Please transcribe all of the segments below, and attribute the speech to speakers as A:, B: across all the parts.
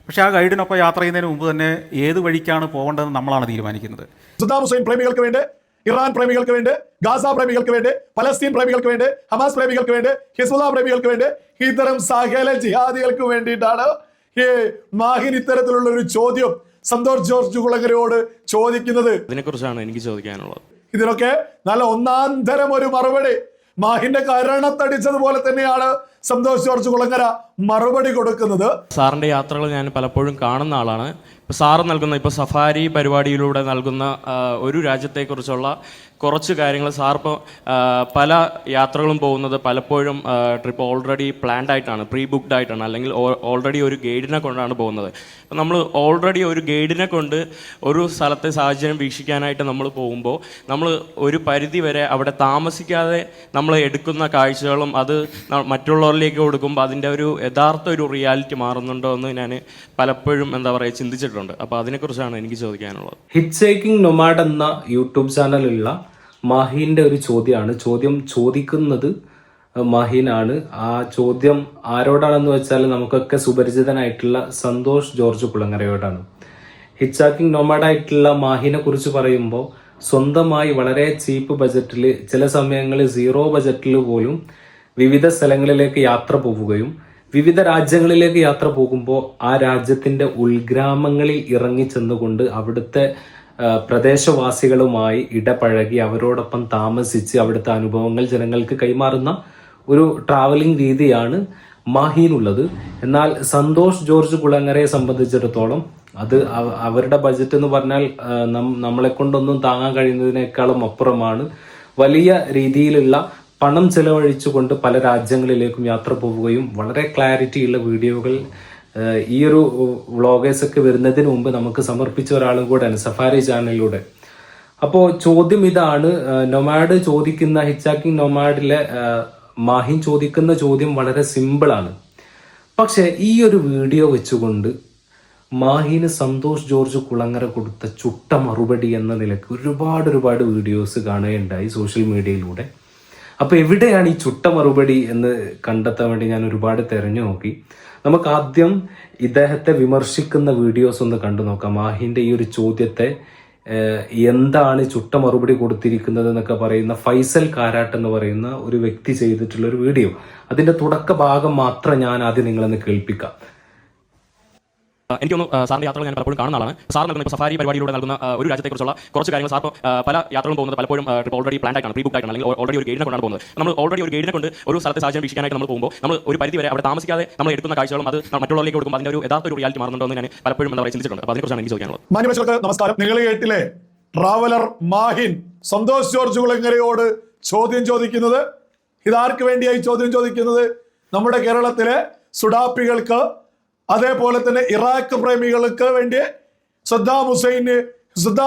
A: പക്ഷേ ആ ഗൈഡിനൊപ്പം യാത്ര ചെയ്യുന്നതിന് മുമ്പ് തന്നെ ഏത് വഴിക്കാണ് പോകേണ്ടതെന്ന് നമ്മളാണ് തീരുമാനിക്കുന്നത്.
B: സദ്ദാം ഹുസൈൻ പ്രേമികൾക്ക് വേണ്ടി, ഇറാൻ പ്രേമികൾക്ക് വേണ്ടി, ഗാസ പ്രേമികൾക്ക് വേണ്ടി, പലസ്തീൻ പ്രേമികൾക്ക് വേണ്ടി, ഹമാസ് പ്രേമികൾക്ക് വേണ്ടി, ഹിസ്ബുള്ള പ്രേമികൾക്ക് വേണ്ടി, ഇത്തരം സകല ജിഹാദികൾക്ക് വേണ്ടിയിട്ടാണ് ഈ മാഹിൻ ഇത്തരത്തിലുള്ള ഒരു ചോദ്യം സന്തോഷ് ജോർജ് കുളങ്ങരയോട് ചോദിക്കുന്നത്.
C: ഇതിനെക്കുറിച്ചാണ് എനിക്ക് ചോദിക്കാനുള്ളത്.
B: ഇതിനൊക്കെ നല്ല ഒന്നാന്തരം ഒരു മറുപടി മാഹിന്റെ കരണത്തടിച്ചതുപോലെ തന്നെയാണ് സന്തോഷ് ജോർജ് കുളങ്ങര മറുപടി കൊടുക്കുന്നത്.
C: സാറിന്റെ യാത്രകൾ ഞാൻ പലപ്പോഴും കാണുന്ന ആളാണ്. ഇപ്പോൾ സാറ് നൽകുന്ന സഫാരി പരിപാടിയിലൂടെ നൽകുന്ന ഒരു രാജ്യത്തെക്കുറിച്ചുള്ള കുറച്ച് കാര്യങ്ങൾ, സാറിപ്പോൾ പല യാത്രകളും പോകുന്നത് പലപ്പോഴും ട്രിപ്പ് ഓൾറെഡി പ്ലാൻഡ് ആയിട്ടാണ്, പ്രീ ബുക്ക്ഡ് ആയിട്ടാണ്, അല്ലെങ്കിൽ ഓൾറെഡി ഒരു ഗൈഡിനെ കൊണ്ടാണ് പോകുന്നത്. അപ്പോൾ നമ്മൾ ഓൾറെഡി ഒരു ഗൈഡിനെ കൊണ്ട് ഒരു സ്ഥലത്തെ സാഹചര്യം വീക്ഷിക്കാനായിട്ട് നമ്മൾ പോകുമ്പോൾ നമ്മൾ ഒരു പരിധി വരെ അവിടെ താമസിക്കാതെ നമ്മൾ എടുക്കുന്ന കാഴ്ചകളും അത് മറ്റുള്ളവരിലേക്ക് കൊടുക്കുമ്പോൾ അതിൻ്റെ ഒരു യഥാർത്ഥ ഒരു റിയാലിറ്റി മാറുന്നുണ്ടോ എന്ന് ഞാൻ പലപ്പോഴും ചിന്തിച്ചിട്ടുണ്ട്. അപ്പോൾ അതിനെക്കുറിച്ചാണ് എനിക്ക് ചോദിക്കാനുള്ളത്.
D: ഹിറ്റ്ചേക്കിംഗ് നൊമാഡ് എന്ന യൂട്യൂബ് ചാനലിലുള്ള മാഹീൻ്റെ ഒരു ചോദ്യമാണ്. ചോദ്യം ചോദിക്കുന്നത് മാഹീനാണ്. ആ ചോദ്യം ആരോടാണെന്ന് വെച്ചാൽ നമുക്കൊക്കെ സുപരിചിതനായിട്ടുള്ള സന്തോഷ് ജോർജ് കുളങ്ങരയോടാണ്. ഹിറ്റ്ചേക്കിംഗ് നൊമാഡായിട്ടുള്ള മാഹീനെ കുറിച്ച് പറയുമ്പോൾ സ്വന്തമായി വളരെ ചീപ്പ് ബജറ്റിൽ, ചില സമയങ്ങളിൽ 0 ബജറ്റിൽ പോലും വിവിധ സ്ഥലങ്ങളിലേക്ക് യാത്ര പോവുകയും വിവിധ രാജ്യങ്ങളിലേക്ക് യാത്ര പോകുമ്പോൾ ആ രാജ്യത്തിന്റെ ഉൾഗ്രാമങ്ങളിൽ ഇറങ്ങിച്ചെന്നുകൊണ്ട് അവിടുത്തെ പ്രദേശവാസികളുമായി ഇടപഴകി അവരോടൊപ്പം താമസിച്ച് അവിടുത്തെ അനുഭവങ്ങൾ ജനങ്ങൾക്ക് കൈമാറുന്ന ഒരു ട്രാവലിംഗ് രീതിയാണ് മാഹിയിലുള്ളത്. എന്നാൽ സന്തോഷ് ജോർജ് കുളങ്ങരയെ സംബന്ധിച്ചിടത്തോളം അത് അവരുടെ ബജറ്റ് എന്ന് പറഞ്ഞാൽ നമ്മളെ കൊണ്ടൊന്നും താങ്ങാൻ കഴിയുന്നതിനേക്കാളും അപ്പുറമാണ്. വലിയ രീതിയിലുള്ള പണം ചെലവഴിച്ചുകൊണ്ട് പല രാജ്യങ്ങളിലേക്കും യാത്ര പോവുകയും വളരെ ക്ലാരിറ്റിയുള്ള വീഡിയോകൾ ഈ ഒരു വ്ളോഗേഴ്സൊക്കെ വരുന്നതിന് മുമ്പ് നമുക്ക് സമർപ്പിച്ച ഒരാളും കൂടെയാണ് സഫാരി ചാനലിലൂടെ. അപ്പോൾ ചോദ്യം ഇതാണ്, നൊമാഡ് ചോദിക്കുന്ന, ഹിറ്റ്ചേക്കിംഗ് നൊമാഡിലെ മാഹിൻ ചോദിക്കുന്ന ചോദ്യം വളരെ സിമ്പിളാണ്. പക്ഷെ ഈ ഒരു വീഡിയോ വെച്ചുകൊണ്ട് മാഹിന് സന്തോഷ് ജോർജ് കുളങ്ങര കൊടുത്ത ചുട്ട മറുപടി എന്ന നിലക്ക് ഒരുപാട് വീഡിയോസ് കാണുകയുണ്ടായി സോഷ്യൽ മീഡിയയിലൂടെ. അപ്പോൾ എവിടെയാണ് ഈ ചുട്ട മറുപടി എന്ന് കണ്ടെത്താൻ വേണ്ടി ഞാൻ ഒരുപാട് തെരഞ്ഞു നോക്കി. നമുക്ക് ആദ്യം ഇദ്ദേഹത്തെ വിമർശിക്കുന്ന വീഡിയോസ് ഒന്ന് കണ്ടു നോക്കാം. മാഹിന്റെ ഈ ഒരു ചോദ്യത്തെ എന്താണ് ചുട്ട മറുപടി കൊടുത്തിരിക്കുന്നത് എന്നൊക്കെ പറയുന്ന ഫൈസൽ കാരാട്ട് എന്ന് പറയുന്ന ഒരു വ്യക്തി ചെയ്തിട്ടുള്ള ഒരു വീഡിയോ. അതിന്റെ തുടക്ക ഭാഗം മാത്രം ഞാൻ ആദ്യം നിങ്ങളൊന്ന് കേൾപ്പിക്കാം.
C: എനിക്കൊന്ന് സാറിന്റെ യാത്രകൾ ഞാൻ പലപ്പോഴും കാണുന്ന ആളാണ്. സാർ നൽകുന്ന സഫാരി പരിപാടിയിലൂടെ നൽകുന്ന ഒരു രാജ്യത്തെക്കുറിച്ചുള്ള കുറച്ച് കാര്യങ്ങൾ, സാർ പല യാത്രകളും പോകുന്നത് പലപ്പോഴും ട്രിപ്പ് ഓൾറെഡി പ്ലാൻഡ് ആയിട്ടാണ്, പ്രീ ബുക്ക്ഡ് ആയിട്ടാണ്, അല്ലെങ്കിൽ ഓൾറെഡി ഒരു ഗൈഡിനെ കൊണ്ടാണ് പോകുന്നത്. നമ്മൾ ഓൾറെഡി ഒരു ഗൈഡിനെ കൊണ്ട് ഒരു സ്ഥലത്തെ സാഹചര്യം വീക്ഷിക്കാനായിട്ട് നമ്മൾ പോകുമ്പോൾ നമ്മൾ ഒരു പരിധി വരെ അവിടെ താമസിക്കാതെ നമ്മൾ എടുക്കുന്ന കാഴ്ചകളും അത് മറ്റുള്ളവരിലേക്ക് കൊടുക്കുമ്പോൾ അതിന്റെ ഒരു യഥാർത്ഥ ഒരു റിയാലിറ്റി മാറുന്നുണ്ടോ എന്ന് ഞാൻ പലപ്പോഴും ചിന്തിച്ചിട്ടുണ്ട്. അപ്പോൾ അതിനെക്കുറിച്ചാണ് എനിക്ക് ചോദിക്കാനുള്ളത്.
B: മാന്യപ്രേക്ഷകർക്ക് നമസ്കാരം. നിങ്ങൾ കേട്ടില്ലേ ട്രാവലർ മാഹിൻ സന്തോഷ് ജോർജ് കുളങ്ങരയോട് ചോദ്യം ചോദിക്കുന്നത്. ഇതാർക്ക് വേണ്ടിയായി ചോദ്യം ചോദിക്കുന്നത്? നമ്മുടെ കേരളത്തിലെ സുഡാപ്പികൾക്ക്, അതേപോലെ തന്നെ ഇറാഖ് പ്രേമികൾക്ക് വേണ്ടി, സദ്ദാം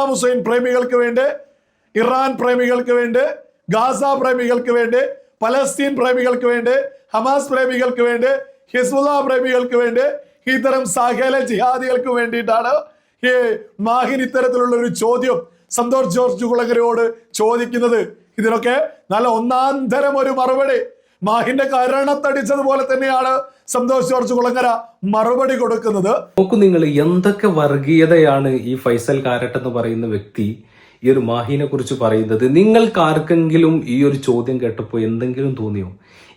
B: ഹുസൈൻ പ്രേമികൾക്ക് വേണ്ടി, ഇറാൻ പ്രേമികൾക്ക് വേണ്ടി, ഗാസ പ്രേമികൾക്ക് വേണ്ടി, പലസ്തീൻ പ്രേമികൾക്ക് വേണ്ടി, ഹമാസ് പ്രേമികൾക്ക് വേണ്ടി, ഹിസ്ബുള്ള പ്രേമികൾക്ക് വേണ്ടി, ഇത്തരം സകല ജിഹാദികൾക്ക് വേണ്ടിയിട്ടാണ് ഈ മാഹിൻ ഇത്തരത്തിലുള്ള ഒരു ചോദ്യം സന്തോഷ് ജോർജ് കുളങ്ങരയോട് ചോദിക്കുന്നത്. ഇതിനൊക്കെ നല്ല ഒന്നാന്തരം ഒരു മറുപടി മാഹിന്റെ കരണത്തടിച്ചതുപോലെ തന്നെയാണ് സന്തോഷ് ജോർജ് കുളങ്ങര മറുപടി കൊടുക്കുന്നത്.
D: നോക്കൂ നിങ്ങൾ, എന്തൊക്കെ വർഗീയതയാണ് ഈ ഫൈസൽ കാരട്ട് എന്ന് പറയുന്ന വ്യക്തി ഈ ഒരു മാഹിനെ കുറിച്ച് പറയുന്നത്. നിങ്ങൾക്ക് ആർക്കെങ്കിലും ഈ ഒരു ചോദ്യം കേട്ടപ്പോൾ എന്തെങ്കിലും തോന്നിയോ?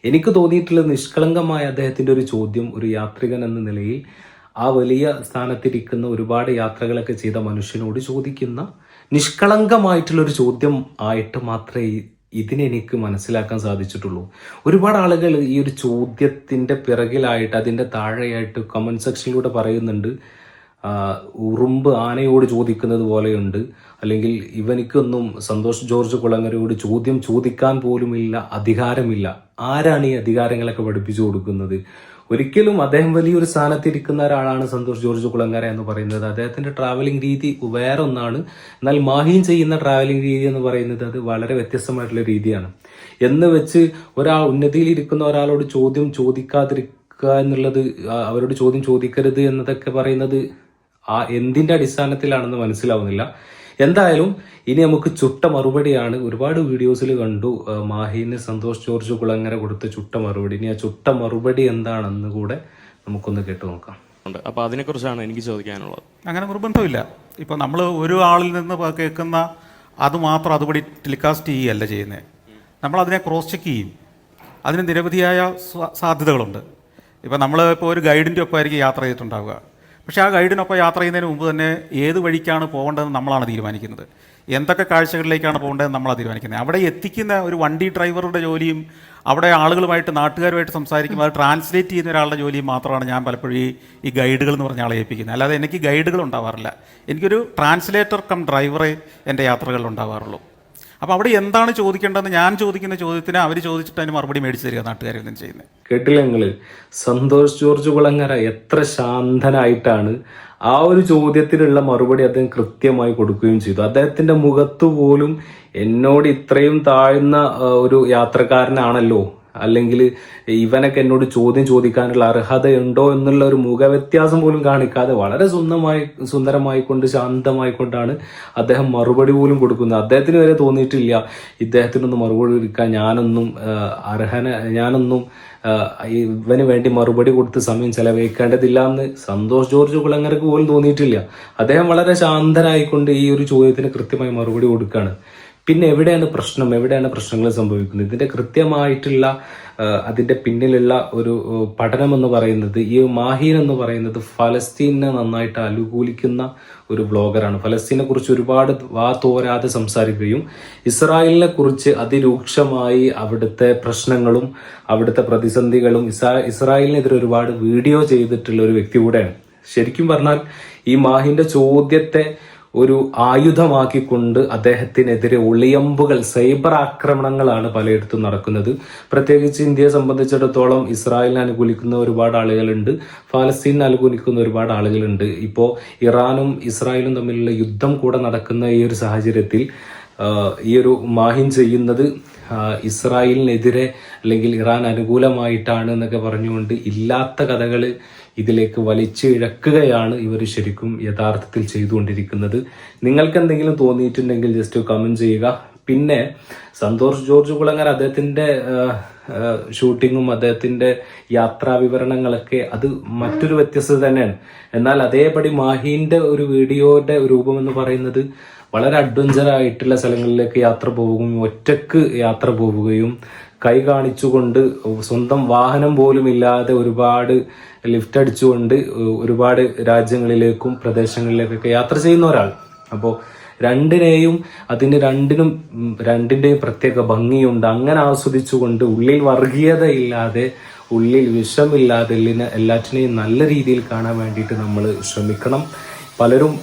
D: എനിക്ക് തോന്നിയിട്ടുള്ള നിഷ്കളങ്കമായ അദ്ദേഹത്തിന്റെ ഒരു ചോദ്യം, ഒരു യാത്രികൻ എന്ന നിലയിൽ ആ വലിയ സ്ഥാനത്തിരിക്കുന്ന ഒരുപാട് യാത്രകളൊക്കെ ചെയ്ത മനുഷ്യനോട് ചോദിക്കുന്ന നിഷ്കളങ്കമായിട്ടുള്ളൊരു ചോദ്യം ആയിട്ട് മാത്രമേ ഇതിനെനിക്ക് മനസ്സിലാക്കാൻ സാധിച്ചിട്ടുള്ളൂ. ഒരുപാട് ആളുകൾ ഈ ഒരു ചോദ്യത്തിന്റെ പിറകിലായിട്ട് അതിന്റെ താഴെയായിട്ട് കമന്റ് സെക്ഷനിലൂടെ പറയുന്നുണ്ട്, ഉറുമ്പ് ആനയോട് ചോദിക്കുന്നത് പോലെയുണ്ട്, അല്ലെങ്കിൽ ഇവനിക്കൊന്നും സന്തോഷ് ജോർജ് കുളങ്ങരയോട് ചോദ്യം ചോദിക്കാൻ പോലുമില്ല, അധികാരമില്ല. ആരാണ് ഈ അധികാരങ്ങളൊക്കെ പഠിപ്പിച്ചു കൊടുക്കുന്നത്? ഒരിക്കലും അദ്ദേഹം വലിയൊരു സ്ഥാനത്തിരിക്കുന്ന ഒരാളാണ് സന്തോഷ് ജോർജ് കുളങ്ങര എന്ന് പറയുന്നത്. അദ്ദേഹത്തിന്റെ ട്രാവലിംഗ് രീതി വേറെ ഒന്നാണ്. എന്നാൽ മാഹിൻ ചെയ്യുന്ന ട്രാവലിംഗ് രീതി എന്ന് പറയുന്നത് അത് വളരെ വ്യത്യസ്തമായിട്ടുള്ള രീതിയാണ്. എന്ന് വെച്ച് ഉന്നതിയിലിരിക്കുന്ന ഒരാളോട് ചോദ്യം ചോദിക്കാതിരിക്കുക എന്നുള്ളത്, അവരോട് ചോദ്യം ചോദിക്കരുത് എന്നതൊക്കെ പറയുന്നത് എന്തിന്റെ അടിസ്ഥാനത്തിലാണെന്ന് മനസ്സിലാവുന്നില്ല. എന്തായാലും ഇനി നമുക്ക് ചുട്ട മറുപടിയാണ്. ഒരുപാട് വീഡിയോസിൽ കണ്ടു മാഹിന് സന്തോഷ് ജോർജ് കുളങ്ങര കൊടുത്ത ചുട്ട മറുപടി. ഇനി ആ ചുട്ട മറുപടി എന്താണെന്ന് കൂടെ നമുക്കൊന്ന് കേട്ടു നോക്കാം.
C: ഉണ്ട്. അപ്പോൾ അതിനെക്കുറിച്ചാണ് എനിക്ക് ചോദിക്കാനുള്ളത്.
A: അങ്ങനെ നിർബന്ധമില്ല. ഇപ്പോൾ നമ്മൾ ഒരു ആളിൽ നിന്ന് കേൾക്കുന്ന അത് മാത്രം അതുപടി ടെലികാസ്റ്റ് ചെയ്യുകയല്ല ചെയ്യുന്നത്. നമ്മളതിനെ ക്രോസ് ചെക്ക് ചെയ്യും. അതിന് നിരവധിയായ സാധ്യതകളുണ്ട്. ഇപ്പോൾ നമ്മൾ ഇപ്പോൾ ഒരു ഗൈഡിൻ്റെ ഒപ്പം ആയിരിക്കും യാത്ര ചെയ്തിട്ടുണ്ടാവുക. പക്ഷേ ആ ഗൈഡിനൊപ്പം യാത്ര ചെയ്യുന്നതിന് മുമ്പ് തന്നെ ഏത് വഴിക്കാണ് പോകേണ്ടതെന്ന് നമ്മളാണ് തീരുമാനിക്കുന്നത്. എന്തൊക്കെ കാഴ്ചകളിലേക്കാണ് പോകേണ്ടതെന്ന് നമ്മളാണ് തീരുമാനിക്കുന്നത്. അവിടെ എത്തിക്കുന്ന ഒരു വണ്ടി ഡ്രൈവറുടെ ജോലിയും അവിടെ ആളുകളുമായിട്ട് നാട്ടുകാരുമായിട്ട് സംസാരിക്കുമ്പോൾ അത് ട്രാൻസ്ലേറ്റ് ചെയ്യുന്ന ഒരാളുടെ ജോലിയും മാത്രമാണ് ഞാൻ പലപ്പോഴും ഈ ഗൈഡുകൾ എന്ന് പറഞ്ഞ ആളെ ഏൽപ്പിക്കുന്നത്. അല്ലാതെ എനിക്ക് ഗൈഡുകൾ ഉണ്ടാവാറില്ല. എനിക്കൊരു ട്രാൻസ്ലേറ്റർ കം ഡ്രൈവറെ എൻ്റെ യാത്രകളിൽ ഉണ്ടാവാറുള്ളൂ. അപ്പോൾ അവിടെ എന്താണ് ചോദിക്കേണ്ടതെന്ന് ഞാൻ ചോദിക്കുന്ന ചോദ്യത്തിന് അവർ ചോദിച്ചിട്ട് അതിന് മറുപടി മേടിച്ച് തരിക നാട്ടുകാരിൽ നിന്ന് ചെയ്യുന്നത്.
D: കേട്ടില്ല നിങ്ങൾ? സന്തോഷ് ജോർജ് കുളങ്ങര എത്ര ശാന്തനായിട്ടാണ് ആ ഒരു ചോദ്യത്തിനുള്ള മറുപടി അദ്ദേഹം കൃത്യമായി കൊടുക്കുകയും ചെയ്തു. അദ്ദേഹത്തിന്റെ മുഖത്തു പോലും എന്നോട് ഇത്രയും താഴ്ന്ന ഒരു യാത്രക്കാരനാണല്ലോ, അല്ലെങ്കിൽ ഇവനൊക്കെ എന്നോട് ചോദ്യം ചോദിക്കാനുള്ള അർഹതയുണ്ടോ എന്നുള്ള ഒരു മുഖവ്യത്യാസം പോലും കാണിക്കാതെ വളരെ സുന്ദരമായിക്കൊണ്ട് ശാന്തമായിക്കൊണ്ടാണ് അദ്ദേഹം മറുപടി പോലും കൊടുക്കുന്നത്. അദ്ദേഹത്തിന് വരെ തോന്നിയിട്ടില്ല ഇദ്ദേഹത്തിനൊന്നും മറുപടി കൊടുക്കാൻ ഞാനൊന്നും ഇവന് വേണ്ടി മറുപടി കൊടുത്ത് സമയം ചെലവഴിക്കേണ്ടതില്ല എന്ന് സന്തോഷ് ജോർജ് കുളങ്ങരക്ക് പോലും തോന്നിയിട്ടില്ല. അദ്ദേഹം വളരെ ശാന്തനായിക്കൊണ്ട് ഈ ഒരു ചോദ്യത്തിന് കൃത്യമായി മറുപടി കൊടുക്കുകയാണ്. പിന്നെ എവിടെയാണ് പ്രശ്നങ്ങൾ സംഭവിക്കുന്നത്? ഇതിന്റെ കൃത്യമായിട്ടുള്ള അതിന്റെ പിന്നിലുള്ള ഒരു പഠനം എന്ന് പറയുന്നത്, ഈ മാഹീൻ എന്ന് പറയുന്നത് ഫലസ്തീനെ നന്നായിട്ട് അനുകൂലിക്കുന്ന ഒരു ബ്ലോഗറാണ്. ഫലസ്തീനെ കുറിച്ച് ഒരുപാട് തോരാതെ സംസാരിക്കുകയും ഇസ്രായേലിനെ കുറിച്ച് അതിരൂക്ഷമായി അവിടുത്തെ പ്രശ്നങ്ങളും അവിടുത്തെ പ്രതിസന്ധികളും ഇസ്രായേലിനെതിരെ ഒരുപാട് വീഡിയോ ചെയ്തിട്ടുള്ള ഒരു വ്യക്തി കൂടെയാണ്. ശരിക്കും പറഞ്ഞാൽ ഈ മാഹിന്റെ ചോദ്യത്തെ ഒരു ആയുധമാക്കിക്കൊണ്ട് അദ്ദേഹത്തിനെതിരെ ഒളിയമ്പുകൾ, സൈബർ ആക്രമണങ്ങളാണ് പലയിടത്തും നടക്കുന്നത്. പ്രത്യേകിച്ച് ഇന്ത്യയെ സംബന്ധിച്ചിടത്തോളം ഇസ്രായേലിനെ അനുകൂലിക്കുന്ന ഒരുപാട് ആളുകളുണ്ട്, ഫലസ്തീനെ അനുകൂലിക്കുന്ന ഒരുപാട് ആളുകളുണ്ട്. ഇപ്പോൾ ഇറാനും ഇസ്രായേലും തമ്മിലുള്ള യുദ്ധം കൂടെ നടക്കുന്ന ഈ ഒരു സാഹചര്യത്തിൽ ഈ ഒരു മാഹിൻ ചെയ്യുന്നത് ഇസ്രായേലിനെതിരെ അല്ലെങ്കിൽ ഇറാൻ അനുകൂലമായിട്ടാണ് എന്നൊക്കെ പറഞ്ഞുകൊണ്ട് ഇല്ലാത്ത കഥകൾ ഇതിലേക്ക് വലിച്ചിഴക്കുകയാണ് ഇവർ ശരിക്കും യഥാർത്ഥത്തിൽ ചെയ്തുകൊണ്ടിരിക്കുന്നത്. നിങ്ങൾക്ക് എന്തെങ്കിലും തോന്നിയിട്ടുണ്ടെങ്കിൽ ജസ്റ്റ് കമന്റ് ചെയ്യുക. പിന്നെ സന്തോഷ് ജോർജ് കുളങ്ങര അദ്ദേഹത്തിന്റെ ഷൂട്ടിങ്ങും അദ്ദേഹത്തിന്റെ യാത്രാ വിവരണങ്ങളൊക്കെ അത് മറ്റൊരു വ്യത്യസ്തത തന്നെയാണ്. എന്നാൽ അതേപടി മാഹീന്റെ ഒരു വീഡിയോയുടെ രൂപം എന്ന് പറയുന്നത് വളരെ അഡ്വഞ്ചർ ആയിട്ടുള്ള സ്ഥലങ്ങളിലേക്ക് യാത്ര പോവുകയും ഒറ്റക്ക് യാത്ര പോവുകയും കൈ കാണിച്ചുകൊണ്ട് സ്വന്തം വാഹനം പോലും ഇല്ലാതെ ഒരുപാട് ലിഫ്റ്റ് അടിച്ചുകൊണ്ട് ഒരുപാട് രാജ്യങ്ങളിലേക്കും പ്രദേശങ്ങളിലേക്കൊക്കെ യാത്ര ചെയ്യുന്ന ഒരാൾ. അപ്പോൾ രണ്ടിന്റെയും പ്രത്യേക ഭംഗിയുണ്ട്. അങ്ങനെ ആസ്വദിച്ചുകൊണ്ട് ഉള്ളിൽ വർഗീയതയില്ലാതെ, ഉള്ളിൽ വിഷമില്ലാതെ എല്ലാറ്റിനെയും നല്ല രീതിയിൽ കാണാൻ വേണ്ടിയിട്ട് നമ്മൾ ശ്രമിക്കണം. പലരും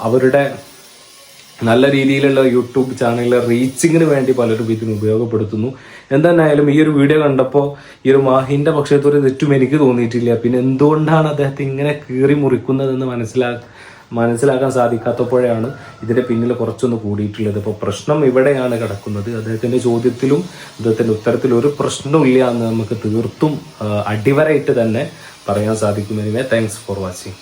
D: അവരുടെ നല്ല രീതിയിലുള്ള യൂട്യൂബ് ചാനലിലെ റീച്ചിങ്ങിന് വേണ്ടി പലരും ഇതിന് ഉപയോഗപ്പെടുത്തുന്നു. എന്തായാലും ഈ ഒരു വീഡിയോ കണ്ടപ്പോൾ ഈ ഒരു മാഹിന്റെ പക്ഷത്തൊരു തെറ്റും എനിക്ക് തോന്നിയിട്ടില്ല. പിന്നെ എന്തുകൊണ്ടാണ് അദ്ദേഹത്തെ ഇങ്ങനെ കീറി മുറിക്കുന്നതെന്ന് മനസ്സിലാക്കാൻ സാധിക്കാത്തപ്പോഴാണ് ഇതിന്റെ പിന്നിൽ കുറച്ചൊന്ന് കൂടിയിട്ടുള്ളത്. ഇപ്പോൾ പ്രശ്നം ഇവിടെയാണ് കിടക്കുന്നത്. അദ്ദേഹത്തിന്റെ ചോദ്യത്തിലും അദ്ദേഹത്തിന്റെ ഉത്തരത്തിലും ഒരു പ്രശ്നമില്ല എന്ന് നമുക്ക് തീർത്തും അടിവരയിട്ട് തന്നെ പറയാൻ സാധിക്കും. Anyway, thanks for watching.